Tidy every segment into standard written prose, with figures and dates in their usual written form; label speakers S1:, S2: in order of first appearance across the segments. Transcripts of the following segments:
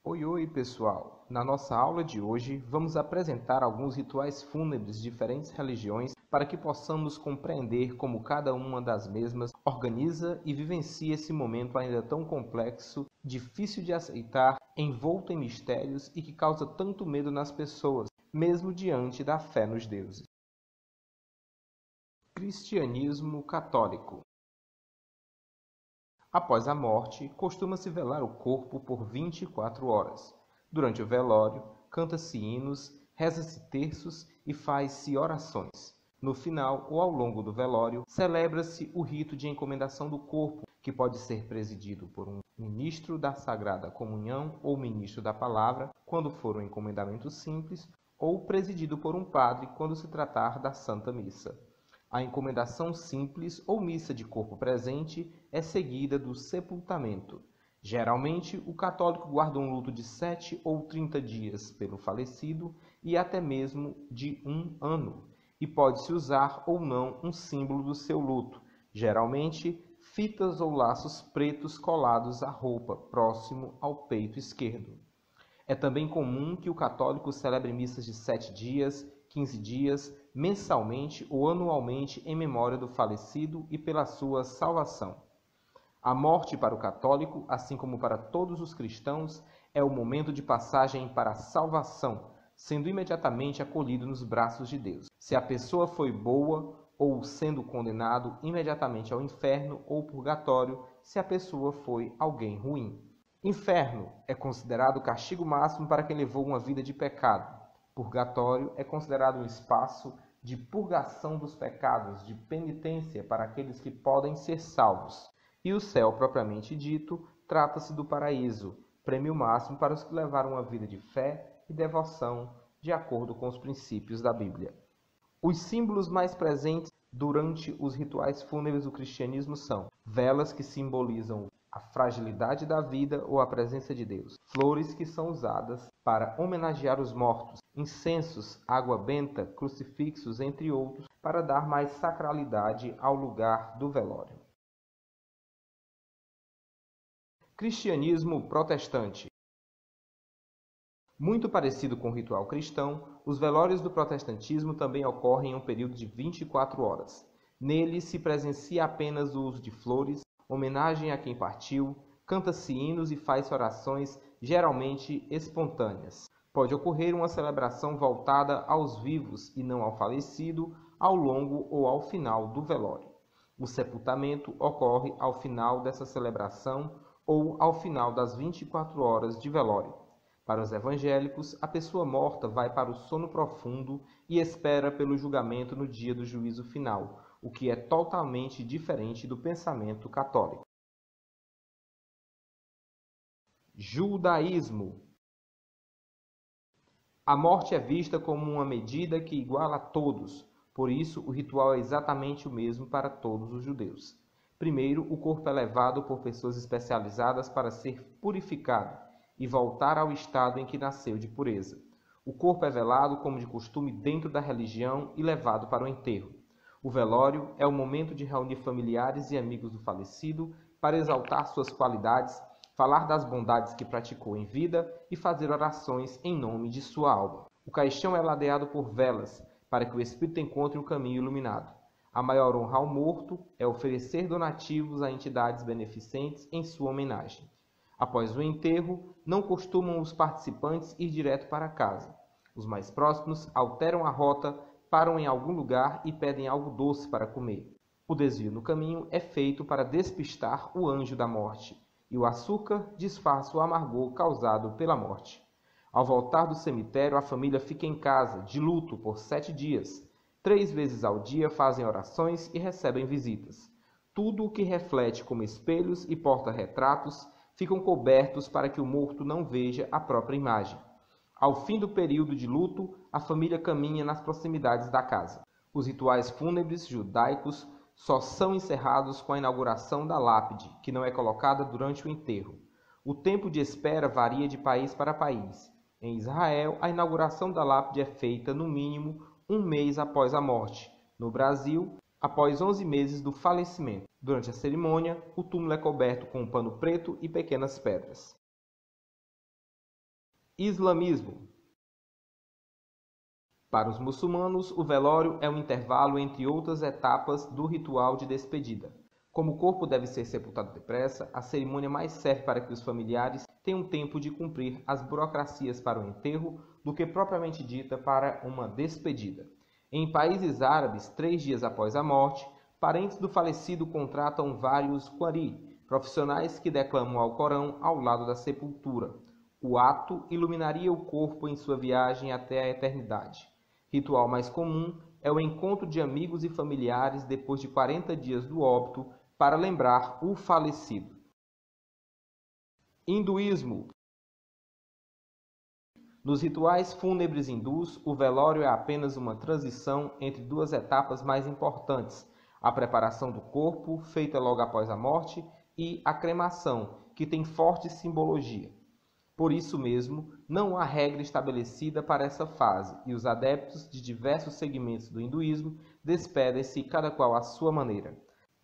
S1: Oi, oi, pessoal! Na nossa aula de hoje, vamos apresentar alguns rituais fúnebres de diferentes religiões para que possamos compreender como cada uma das mesmas organiza e vivencia esse momento ainda tão complexo, difícil de aceitar, envolto em mistérios e que causa tanto medo nas pessoas, mesmo diante da fé nos deuses. Cristianismo católico. Após a morte, costuma-se velar o corpo por 24 horas. Durante o velório, canta-se hinos, reza-se terços e faz-se orações. No final ou ao longo do velório, celebra-se o rito de encomendação do corpo, que pode ser presidido por um ministro da Sagrada Comunhão ou ministro da Palavra, quando for um encomendamento simples, ou presidido por um padre, quando se tratar da Santa Missa. A encomendação simples ou missa de corpo presente é seguida do sepultamento. Geralmente, o católico guarda um luto de 7 ou 30 dias pelo falecido e até mesmo de 1 ano, e pode-se usar ou não um símbolo do seu luto, geralmente fitas ou laços pretos colados à roupa, próximo ao peito esquerdo. É também comum que o católico celebre missas de 7 dias, 15 dias, mensalmente ou anualmente em memória do falecido e pela sua salvação. A morte para o católico, assim como para todos os cristãos, é o momento de passagem para a salvação, sendo imediatamente acolhido nos braços de Deus. Se a pessoa foi boa ou sendo condenado imediatamente ao inferno ou purgatório, se a pessoa foi alguém ruim. Inferno é considerado o castigo máximo para quem levou uma vida de pecado. Purgatório é considerado um espaço de purgação dos pecados, de penitência para aqueles que podem ser salvos. E o céu, propriamente dito, trata-se do paraíso, prêmio máximo para os que levaram uma vida de fé e devoção, de acordo com os princípios da Bíblia. Os símbolos mais presentes durante os rituais fúnebres do cristianismo são velas que simbolizam a fragilidade da vida ou a presença de Deus, flores que são usadas para homenagear os mortos, incensos, água benta, crucifixos, entre outros, para dar mais sacralidade ao lugar do velório. Cristianismo protestante. Muito parecido com o ritual cristão, os velórios do protestantismo também ocorrem em um período de 24 horas. Nele se presencia apenas o uso de flores, homenagem a quem partiu, canta-se hinos e faz orações, geralmente espontâneas. Pode ocorrer uma celebração voltada aos vivos e não ao falecido, ao longo ou ao final do velório. O sepultamento ocorre ao final dessa celebração ou ao final das 24 horas de velório. Para os evangélicos, a pessoa morta vai para o sono profundo e espera pelo julgamento no dia do juízo final, o que é totalmente diferente do pensamento católico. Judaísmo. A morte é vista como uma medida que iguala a todos, por isso o ritual é exatamente o mesmo para todos os judeus. Primeiro, o corpo é levado por pessoas especializadas para ser purificado e voltar ao estado em que nasceu de pureza. O corpo é velado como de costume dentro da religião e levado para o enterro. O velório é o momento de reunir familiares e amigos do falecido para exaltar suas qualidades, falar das bondades que praticou em vida e fazer orações em nome de sua alma. O caixão é ladeado por velas para que o espírito encontre o caminho iluminado. A maior honra ao morto é oferecer donativos a entidades beneficentes em sua homenagem. Após o enterro, não costumam os participantes ir direto para casa. Os mais próximos alteram a rota, param em algum lugar e pedem algo doce para comer. O desvio no caminho é feito para despistar o anjo da morte, e o açúcar disfarça o amargor causado pela morte. Ao voltar do cemitério, a família fica em casa, de luto, por 7 dias. 3 vezes ao dia fazem orações e recebem visitas. Tudo o que reflete como espelhos e porta-retratos ficam cobertos para que o morto não veja a própria imagem. Ao fim do período de luto, a família caminha nas proximidades da casa. Os rituais fúnebres judaicos só são encerrados com a inauguração da lápide, que não é colocada durante o enterro. O tempo de espera varia de país para país. Em Israel, a inauguração da lápide é feita, no mínimo, 1 mês após a morte. No Brasil, após 11 meses do falecimento. Durante a cerimônia, o túmulo é coberto com um pano preto e pequenas pedras. Islamismo. Para os muçulmanos, o velório é um intervalo entre outras etapas do ritual de despedida. Como o corpo deve ser sepultado depressa, a cerimônia mais serve para que os familiares tenham tempo de cumprir as burocracias para o enterro do que propriamente dita para uma despedida. Em países árabes, 3 dias após a morte, parentes do falecido contratam vários qari, profissionais que declamam o Alcorão ao lado da sepultura. O ato iluminaria o corpo em sua viagem até a eternidade. Ritual mais comum é o encontro de amigos e familiares depois de 40 dias do óbito para lembrar o falecido. Hinduísmo. Nos rituais fúnebres hindus, o velório é apenas uma transição entre duas etapas mais importantes: a preparação do corpo, feita logo após a morte, e a cremação, que tem forte simbologia. Por isso mesmo, não há regra estabelecida para essa fase, e os adeptos de diversos segmentos do hinduísmo despedem-se cada qual à sua maneira.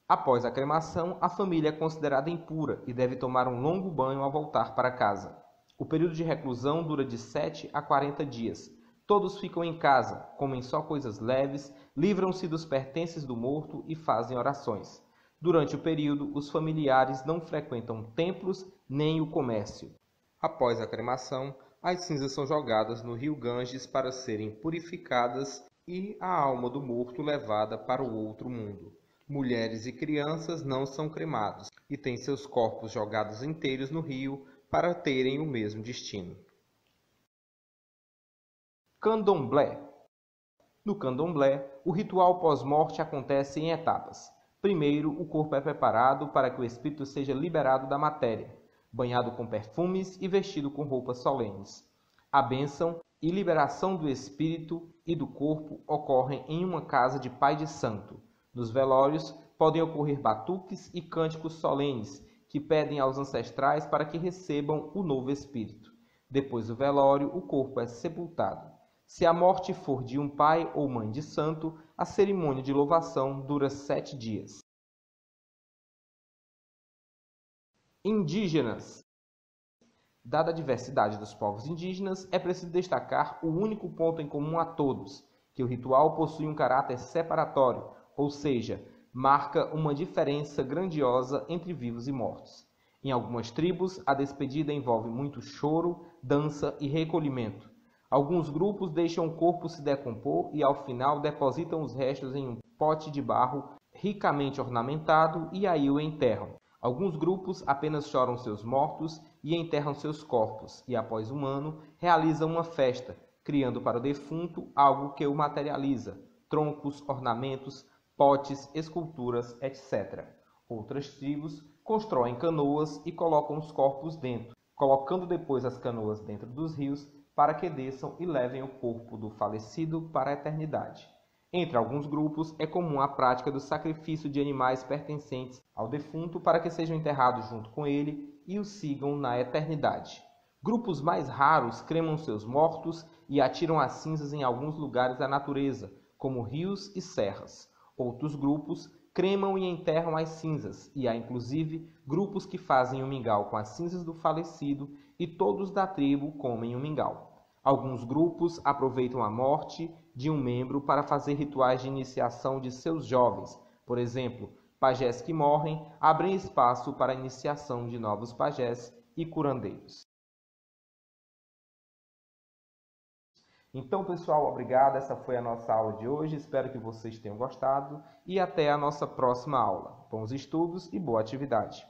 S1: Após a cremação, a família é considerada impura e deve tomar um longo banho ao voltar para casa. O período de reclusão dura de 7 a 40 dias. Todos ficam em casa, comem só coisas leves, livram-se dos pertences do morto e fazem orações. Durante o período, os familiares não frequentam templos nem o comércio. Após a cremação, as cinzas são jogadas no rio Ganges para serem purificadas e a alma do morto levada para o outro mundo. Mulheres e crianças não são cremados e têm seus corpos jogados inteiros no rio para terem o mesmo destino. Candomblé. No candomblé, o ritual pós-morte acontece em etapas. Primeiro, o corpo é preparado para que o espírito seja liberado da matéria, banhado com perfumes e vestido com roupas solenes. A bênção e liberação do espírito e do corpo ocorrem em uma casa de pai de santo. Nos velórios, podem ocorrer batuques e cânticos solenes, que pedem aos ancestrais para que recebam o novo espírito. Depois do velório, o corpo é sepultado. Se a morte for de um pai ou mãe de santo, a cerimônia de louvação dura 7 dias. Indígenas. Dada a diversidade dos povos indígenas, é preciso destacar o único ponto em comum a todos, que o ritual possui um caráter separatório, ou seja, marca uma diferença grandiosa entre vivos e mortos. Em algumas tribos, a despedida envolve muito choro, dança e recolhimento. Alguns grupos deixam o corpo se decompor e, ao final, depositam os restos em um pote de barro ricamente ornamentado e aí o enterram. Alguns grupos apenas choram seus mortos e enterram seus corpos, e após um ano, realizam uma festa, criando para o defunto algo que o materializa: troncos, ornamentos, potes, esculturas, etc. Outras tribos constroem canoas e colocam os corpos dentro, colocando depois as canoas dentro dos rios para que desçam e levem o corpo do falecido para a eternidade. Entre alguns grupos, é comum a prática do sacrifício de animais pertencentes ao defunto para que sejam enterrados junto com ele e o sigam na eternidade. Grupos mais raros cremam seus mortos e atiram as cinzas em alguns lugares da natureza, como rios e serras. Outros grupos cremam e enterram as cinzas, e há inclusive grupos que fazem um mingau com as cinzas do falecido e todos da tribo comem o mingau. Alguns grupos aproveitam a morte de um membro para fazer rituais de iniciação de seus jovens. Por exemplo, pajés que morrem abrem espaço para a iniciação de novos pajés e curandeiros. Então, pessoal, obrigado. Essa foi a nossa aula de hoje. Espero que vocês tenham gostado e até a nossa próxima aula. Bons estudos e boa atividade!